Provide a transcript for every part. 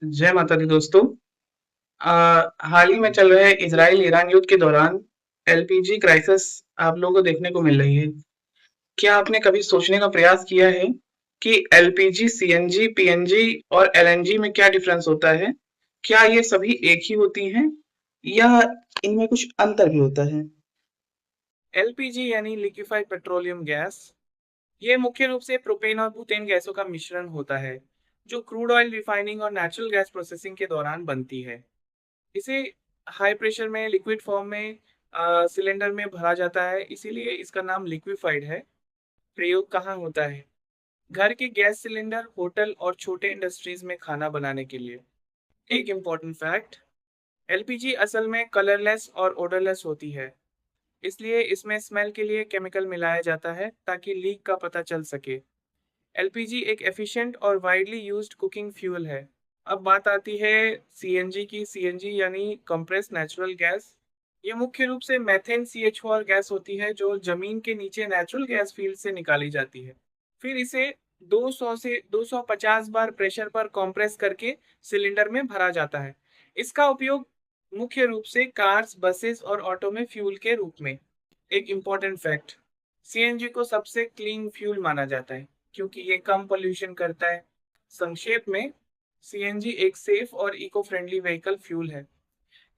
जय माता दी दोस्तों। हाल ही में चल रहे इजराइल ईरान युद्ध के दौरान एलपीजी क्राइसिस आप लोगों को देखने को मिल रही है। क्या आपने कभी सोचने का प्रयास किया है कि एलपीजी, सीएनजी, पीएनजी और एलएनजी में क्या डिफरेंस होता है? क्या ये सभी एक ही होती हैं या इनमें कुछ अंतर भी होता है? एलपीजी यानी लिक्विफाइड पेट्रोलियम गैस। ये मुख्य रूप से प्रोपेन और बुटेन गैसों का मिश्रण होता है जो क्रूड ऑयल रिफाइनिंग और नेचुरल गैस प्रोसेसिंग के दौरान बनती है। इसे हाई प्रेशर में लिक्विड फॉर्म में सिलेंडर में भरा जाता है, इसीलिए इसका नाम लिक्विफाइड है। प्रयोग कहाँ होता है? घर के गैस सिलेंडर, होटल और छोटे इंडस्ट्रीज में खाना बनाने के लिए। एक इम्पॉर्टेंट फैक्ट, एलपीजी असल में कलरलेस और ओडरलेस होती है, इसलिए इसमें स्मेल के लिए केमिकल मिलाया जाता है ताकि लीक का पता चल सके। एलपीजी एक एफिशिएंट और वाइडली यूज्ड कुकिंग फ्यूल है। अब बात आती है सीएनजी की। सीएनजी यानी कंप्रेस्ड नेचुरल गैस। ये मुख्य रूप से मेथेन CH4 गैस होती है जो जमीन के नीचे नेचुरल गैस फील्ड से निकाली जाती है। फिर इसे 200 से 250 बार प्रेशर पर कंप्रेस करके सिलेंडर में भरा जाता है। इसका उपयोग मुख्य रूप से कार्स, बसेस और ऑटो में फ्यूल के रूप में। एक इम्पॉर्टेंट फैक्ट, सीएनजी को सबसे क्लीन फ्यूल माना जाता है क्योंकि ये कम पोल्यूशन करता है। संक्षेप में, सीएनजी एक सेफ और इको फ्रेंडली व्हीकल फ्यूल है।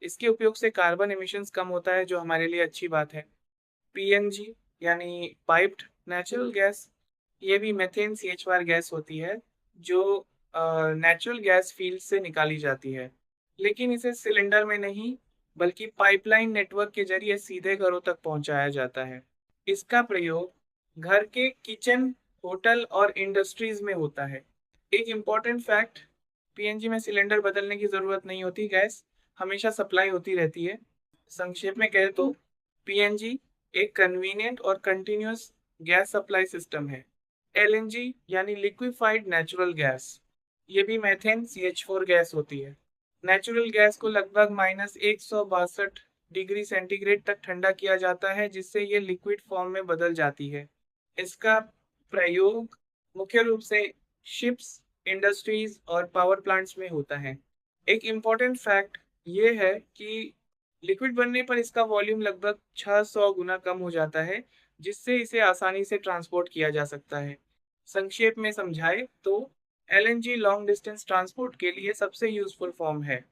इसके उपयोग से कार्बन एमिशंस कम होता है, जो हमारे लिए अच्छी बात है। पीएनजी यानी पाइप्ड नेचुरल गैस, ये भी मेथेन CH4 गैस होती है जो नेचुरल गैस फील्ड से निकाली जाती है, लेकिन इसे सिलेंडर में नहीं बल्कि पाइपलाइन नेटवर्क के जरिए सीधे घरों तक पहुंचाया जाता है। इसका प्रयोग घर के किचन, होटल और इंडस्ट्रीज में होता है। एक इम्पॉर्टेंट फैक्ट, पीएनजी में सिलेंडर बदलने की ज़रूरत नहीं होती, गैस हमेशा सप्लाई होती रहती है। संक्षेप में कहें तो पीएनजी एक कन्वीनियंट और कंटिन्यूअस गैस सप्लाई सिस्टम है। एलएनजी यानी लिक्विफाइड नेचुरल गैस, ये भी मेथेन CH4 गैस होती है। नेचुरल गैस को लगभग -162 डिग्री सेंटीग्रेड तक ठंडा किया जाता है जिससे ये लिक्विड फॉर्म में बदल जाती है। इसका प्रयोग मुख्य रूप से शिप्स, इंडस्ट्रीज और पावर प्लांट्स में होता है। एक इम्पॉर्टेंट फैक्ट ये है कि लिक्विड बनने पर इसका वॉल्यूम लगभग 600 गुना कम हो जाता है, जिससे इसे आसानी से ट्रांसपोर्ट किया जा सकता है। संक्षेप में समझाए तो एलएनजी लॉन्ग डिस्टेंस ट्रांसपोर्ट के लिए सबसे यूजफुल फॉर्म है।